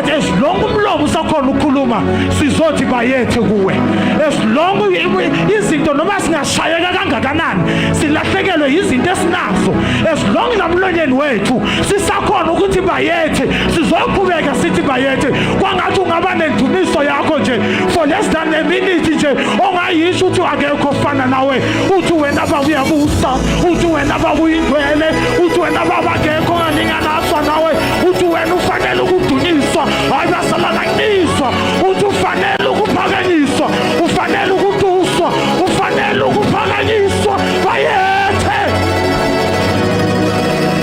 but as long umlomo usakhona ukukhuluma sizothi bayethe kuwe. As long izinto noma singashayeka kangakanani silahlekelwe izinto esinazo, as long namlonyeni wethu sisakhona ukuthi bayethe sizoqhubeka sithi bayethe. Kwangathi ungaba nendumiso yakho nje for less than a minute nje ongayisho ukuthi akekho ofana nawe, uthi wena babuyabusa, uthi wena babuyindwele, uthi wena babakekho ngalingana aswa nawe, uthi wena ufanele ukudunyiswa hayi basalanganyiswa, uthi ufanele ukuphakanyiswa, ufanele ukutuswa, ufanele ukuphakanyiswa bayethe.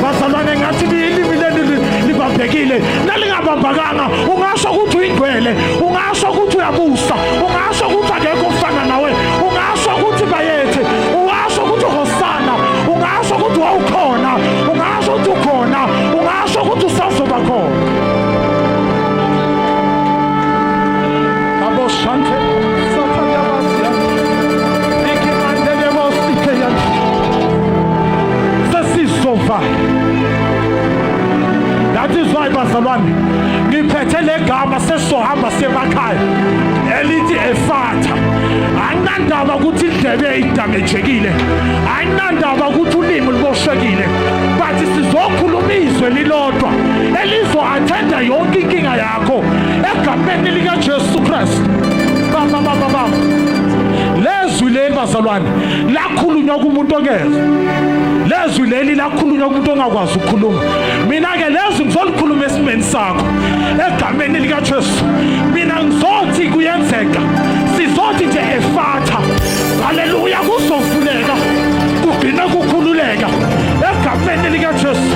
Bazalwane ngathi ilimi leli libambekile nalingabambakanga ungasho ukuthi uyindwele, ungasho ukuthi uyabusa, ungasho ukuthi akekho ofana nawe, ungasho ukuthi bayethe, ungasho ukuthi hosana, ungasho ukuthi wawukhona, ungasho ukuthi ukhona, ungasho ukuthi usazoba khona. Abo shante satya basya ikimandele mosikeya sesizova. That is why bazalwane ngiphethe legama sesohamba semakhaya elithi Efatha. Ayinandaba ukuthi indlebe idamejekile, ayinandaba ukuthi ulimi luboshekile, but sizokhuluma izwi lilodwa elizo-athenda yonke inkinga yakho egameni likaJesu Kristu. Baba lezwi leli bazalwane lakhulunywa kumuntu ongezwa, lezwi leli lakhulunywa kumuntu ongakwazi ukukhuluma. Mina-ke lezwi ngizolikhuluma esimeni sakho egameni likaJesu. Mina ngizothi kuyenzeka, sizothi nje Efatha. Haleluya, kuzovuleka kugcine kukhululeka egameni likaJesu.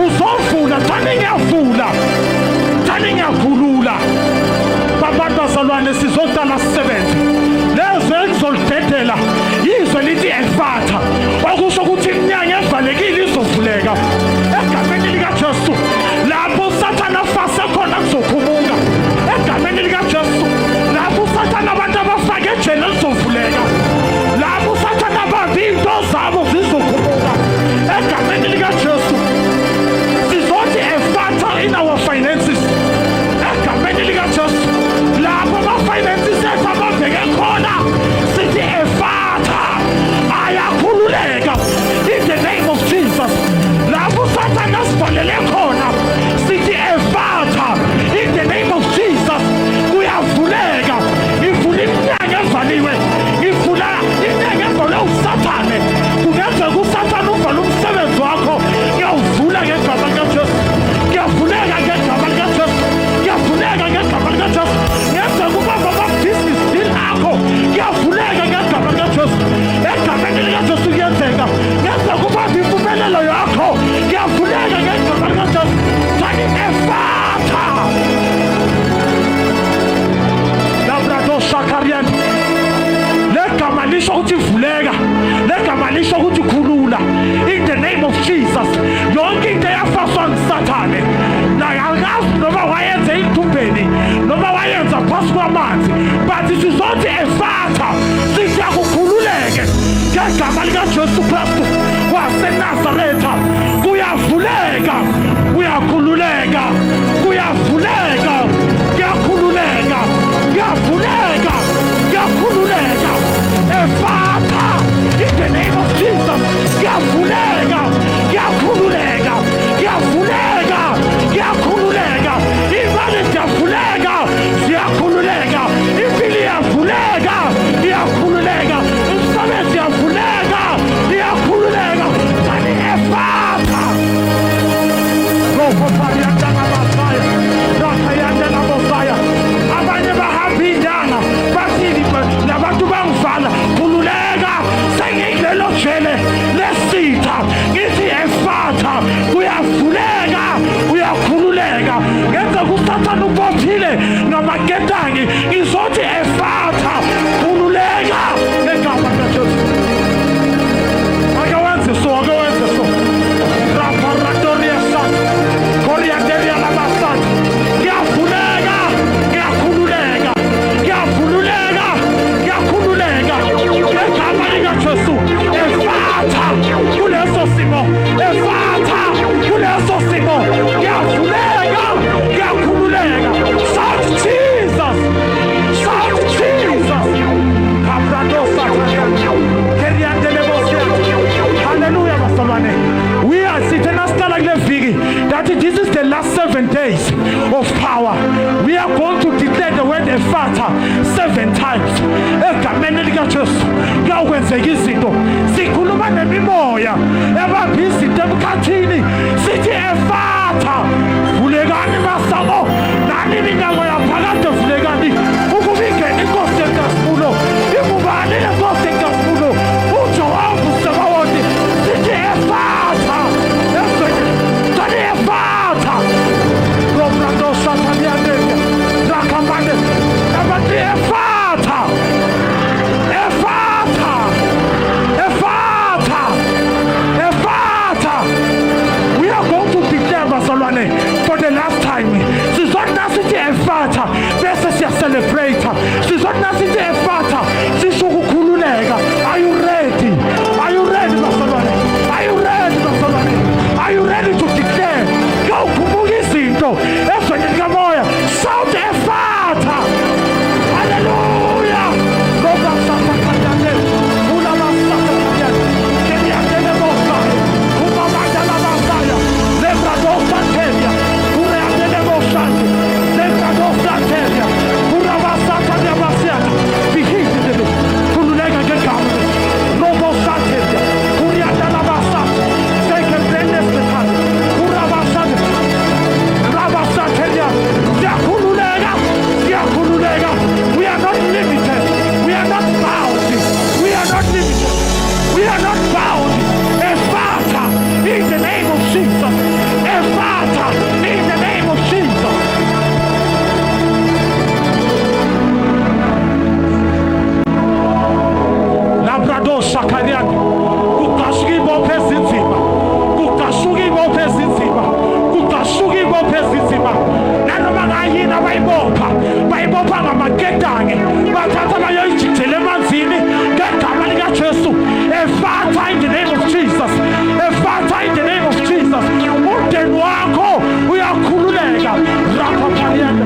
Uzovula thani ngiyavula, thani ngiyakhulula. Babantu bazalwane sizoqala sisebenze. Lezwi engizolidedela izwe lithi Efatha, okusho ukuthi iminyanya evalekile izovuleka egameni likaJesu. Lapho usathana afase khona kuzokhumuka egameni likaJesu. Lapho usathana abantu abafake ejele lizovuleka, lapho usathana abambi into zabo zizokhumuka egameni likaJesu. Sizothi Efatha in our finances egameni likaJesu. Lapho ama-finances ethu abaveke khona sithi Efatha ayakhululeka in the name of Jesus. Lapho usathana asivalele khona sithi Efatha in the name of Jesus. Kuyavuleka, ivula iminyanya evaliwe, ivula iminyanya evale usathane. Kungenzeka usathane uvale umsebenzi wakho, ngiyawuvula ngegama likaJesu, ngiyavuleka ngegama likaJesu, ngiyavuleka ngegama likaJesu. Ngenzeka ubaba ama-business deal akho, ngiyavuleka ngegama likaJesu, egameni likaJesu kuyenzeka. Ngenzeka ubaba impumelelo yakho, ngiyavuleka ngegama likaJesu. Thani Efatha. Labrado Shakarian legama lisho ukuthi vuleka, legama lisho ukuthi khulula in the name of Jesus. Yonke into eyafaswa ngusathane, naye akazi noma wayenza ithumbeni noma wayenza phasi kwamanzi, but sizothi Efatha sithi akukhululeke ngegama likaJesu Kristu waseNazaretha. Kuyavuleka, kuyakhululeka, kuyavuleka, kuyakhululeka, kuyavuleka, kuyakhululeka. Efatha in the name of Jesus. Kuyavuleka, kuyakhululeka, kuyavuleka, kuyakhululeka. Imali ziyavuleka, ziyakhululeka. Impilo iyavuleka, iyakhululeka. Umsebenzi iyavuleka, iyakhululeka. Thani Efatha. Abanye bahamba inyanga bathini nabantu bangivala, khululeka sengilelo jele lesitha. Ngithi Efatha kuyavuleka, uyakhululeka. Ngenzeka usathane ubophile namaketangi, ngizothi Efatha khululeka ngegama likaJesu. Ake wenze so, ake wenze so. Raparatoria sat, Korianderia labasat. Kuyavuleka, kuyakhululeka, kuyavuleka, kuyakhululeka ngegama likaJesu. Efatha kuleso simo, Efatha kuleso simo. Kuyavuleka, kuyakhululeka. place of power. We are going to declare the word Ephata 7 times. Egameni likaJesu kuyakwenzeka izinto. Sikhuluma nemimoya ebabhizi emkhathini sithi Ephata, vulekani masango, nani iminyango yaphakade vulekani ukuba ingene inkosi enkasimulo. Ingubani lenkosi enkasimulo? uJehova uSebawoni. Sithi Ephata, sithi Ephata. Romando Sataniane Rakamane Abati Ephata, Ephata, Ephata, Ephata. We are going to declare Basalwane for the last time. Sizona sithi Ephata bese siya celebrate. Sizona sithi Ephata sisho ukukhululeka. Are you ready? Are you ready Basalwane? Are you ready Basalwane? Are you ready to declare? Go kubuka izinto ezweni likamoya. Shout Ephata. Hallelujah. Roba sakakanyane. Ula masakakanyane. Kenyane mosaya. Kuma mandala masaya. Lebra dosa teria. Ure andele mosaya. Lebra dosa teria. Ura masakanya masiata. Bihiti dele. Kululega kekamu. Robo sateria. Uri andala masaya. Seke brendes ketani. Ura masaya. We are not limited. We are not bound. We are not limited. We are not bound. Ephata, in the name of Jesus. Ephata, in the name of Jesus. Labrador Shakariani. Kukashuki Bopezitima. Kukashuki Bopezitima. Kukashuki Bopezitima. Nanamagayina Baibopa. Baibopa Namagetangi. Batata Yoichile Manzini. Getama Ligachesu. Ephata in the name of Jesus. Ephata in the name of Jesus. Utenwako. We are Kululega. Rapapariana.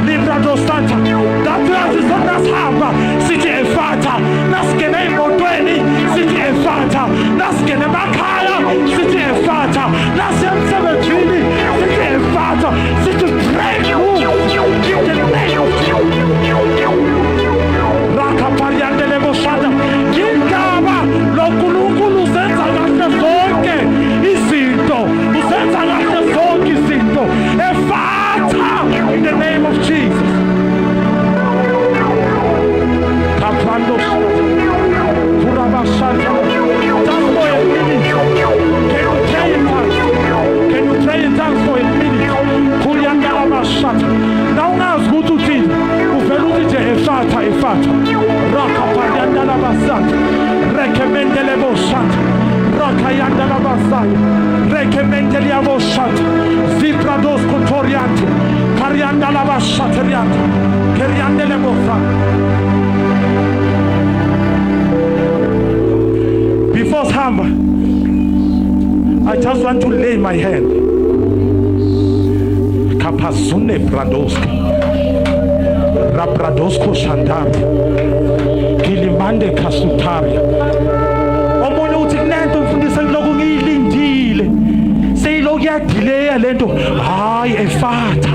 Librado Santa. That is not us hamba. City Ephata. Naskene Modweni. City Ephata. Naskene Makaya. City Ephata. Nasem Sevetrini. City Ephata. City breakthrough. In the name of Rakapariande Lebosada. Gintaba. Lokulukulu Zenza Gasta Zonke. Isinto. Zenza Gasta Zonke Isinto. Ephata. In the name of Jesus. Kaprando Kurabashanta. Just for a minute. Can you pray in tongues for a minute? Kuriangalabashanta. Now who to think? Uveludite Ephata, Ephata. Rakapariandalabasanta. Rekemendeleboshanta. Rakayandalabasaya. Rekemendeliaboshanta. Ziprados Kotoriante. Kariandalabashateriante. Keriandelebosa. Before Samba, I just want to lay my hand. Kapazune Bradoska. Rabradosko Shandari. Kilimande Kasutaria. Omunye uthi kunento mfundisa lokhu ngiyilindile. Seyilokhu yadileya lento. Hayi Ephata.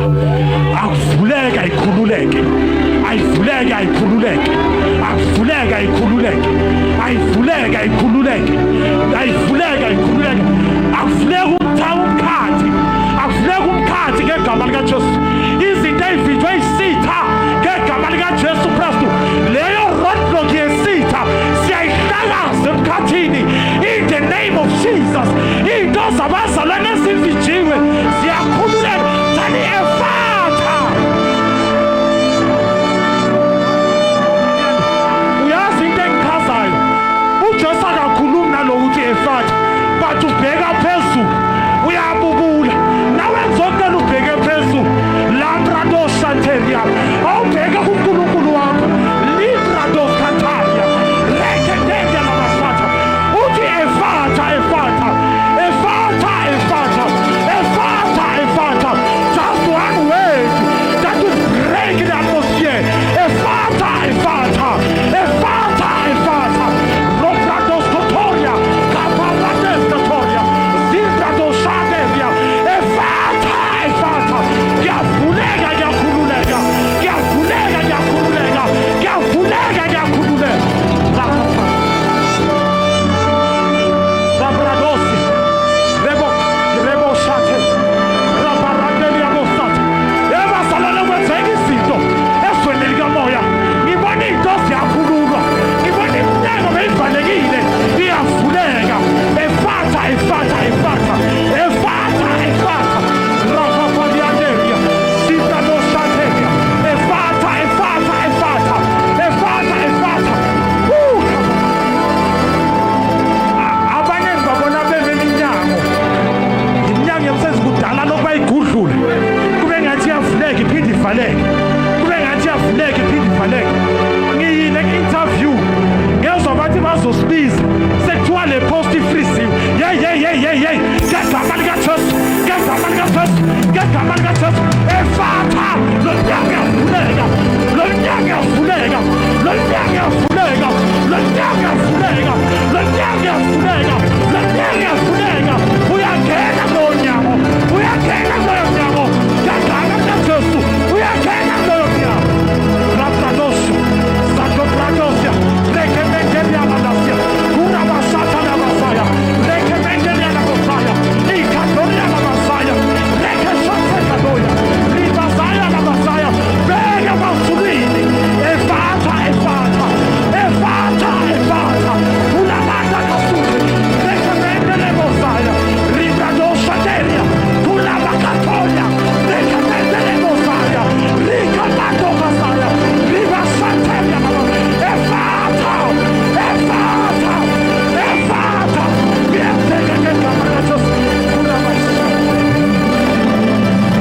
Akuvuleka ikhululeke. Ayivuleke ayikhululeke. Akuvuleka ayikhululeke. Ayivuleka ayikhululeke. Ayivuleka ayikhululeke. Akuvuleka umkhathi. Akuvuleka umkhathi ngegama likaJesu. Izinto ezivijwe isitha ngegama likaJesu Kristu. Leyo roadblock yesitha siyayihlakaza emkhathini. In the name of Jesus. Into zabazalwane ezivijiwe ziyakhululeka. Thani Ephata. Uyazi into engikhazayo. uJesu akakhulumi nalokuthi Ephata. But ubheka phezulu. Uyabubula. Nawe zonke ubheke phezulu. Lambrado Santeria. Awubheka kuNkulunkulu wakho. Librado Santaria. Reketenge lamasatha. Uthi Ephata, Ephata. Ephata, Ephata. Ephata. ivaleke, kube ngathi iyavuleka iphinde ivaleke. Ngiyile interview ngezwa bathi bazosibiza sekuthiwa le post ifreeziwe. Hey, ngegama likaJesu, ngegama likaJesu, ngegama likaJesu, efatha lo mnyango uyavuleka, lo mnyango uyavuleka, lo mnyango uyavuleka, lo mnyango uyavuleka, lo mnyango uyavuleka, lo mnyango uyavuleka. Uyangena kuloyo mnyango, uyangena kuloyo mnyango, ngegama likaJesu uyangena kuloyo mnyango. Rapradosia, Sakopradosia, Rekemengeria Manasia, Kurabasata Nabasaya, Rekemengeria Nabasaya, Ikatoria Nabasaya, Rekeshate Kadoya, Ribasaya Nabasaya, Bega Basulini, Efata, Kulamata Kasuri, Rekemendele Mosaya, Ribradosa Deria, Kulabakatoya, Rekemendele Mosaya, Rikamato Kasaya, Ribasanteria, Efata, Vietega che Camarachos,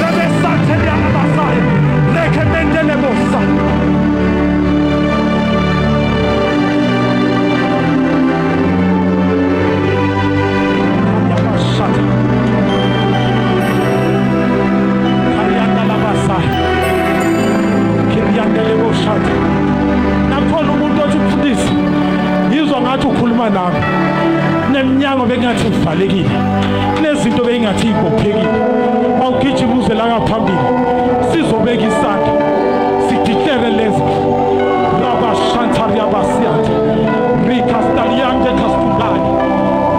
Rebesanteria Nabasaya, Rekemendele Mosaya. Nakhona umuntu othi mfundisi yizwa ngathi ukhuluma nami neminyango bekungathi ivalekile, kunezinto beyingathi ibophekile. Awugijima uze la ngaphambili sizobeka isandla sidihlele lezi rabashantaria basiyati rikastaliante kastulani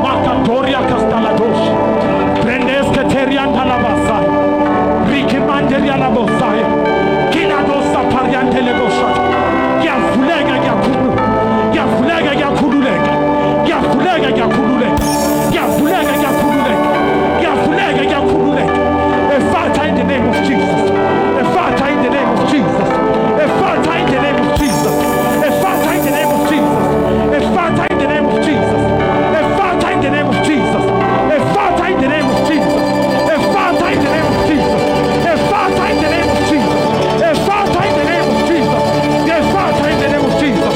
makadoria kastaladoshi brendesketerian talabasai rikimanderia labosai kinadosa pariante leboshat yavulega yakhulu yavulega yakhululeka yavulega yakhululeka yavulega yakhululeka yavulega yakhululeka. Efata in the name of Jesus, efata in the name of Jesus, efata in the name of Jesus, efata in the name of Jesus, efata in the name of Jesus, efata in the name of Jesus, efata in the name of Jesus, efata in the name of Jesus, efata in the name of Jesus, efata in the name of Jesus, efata in the name of Jesus,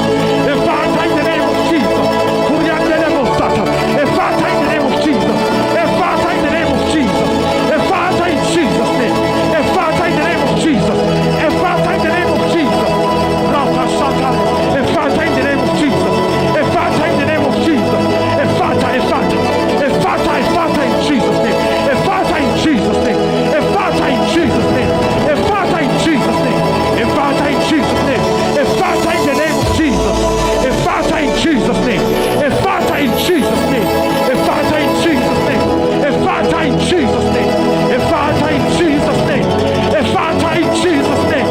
efata in the name of Jesus, kuriandele mosata, efata in the name of Jesus, efata in the name of Jesus, efata in Jesus name, efata in the name of Jesus, efata in the name of Jesus, rapasata, efata in the name of Jesus, efata in the name of Jesus, efata in Jesus name, efata in Jesus name, efata in Jesus name, efata in Jesus name, efata in Jesus name, efata in the name of Jesus, efata in Jesus name, efata in Jesus name, efata in Jesus name, efata in Jesus name, efata in Jesus name, efata in Jesus name,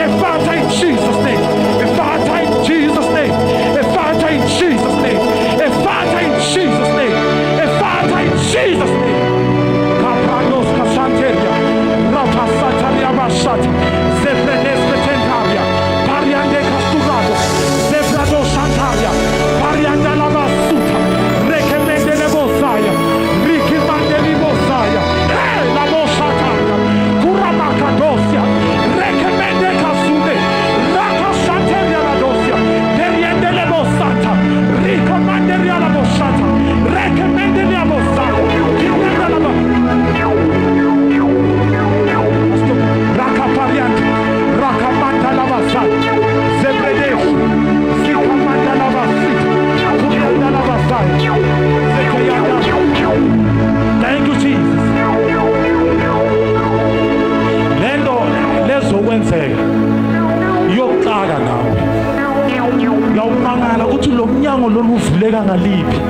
efata in Jesus name, efata in Jesus name, efata in Jesus name, efata in Jesus name, efata in Jesus name. Kapranos kasanteria, rapasataria basata, zebreneske tentaria, pariande casturado, zebrado santaria, parianda la basuta, rekemende le bosaya, rikimande li bosaya, la bosataria, kuramaka dosia, rekemende casude, raka santeria la dosia, periende le bosata, rikomande la bosata, rekemende la bosaya, kimenda la Rakapariante, Rakamanda Lavasai, Zebredesh, Sikamanda Lavasi, Kumanda Lavasai, Zekayada. Thank you, Jesus. Lendo lezo wenzeka yokuxaka nawe. Uyawumangala ukuthi lo mnyango lolu uvuleka ngaliphi.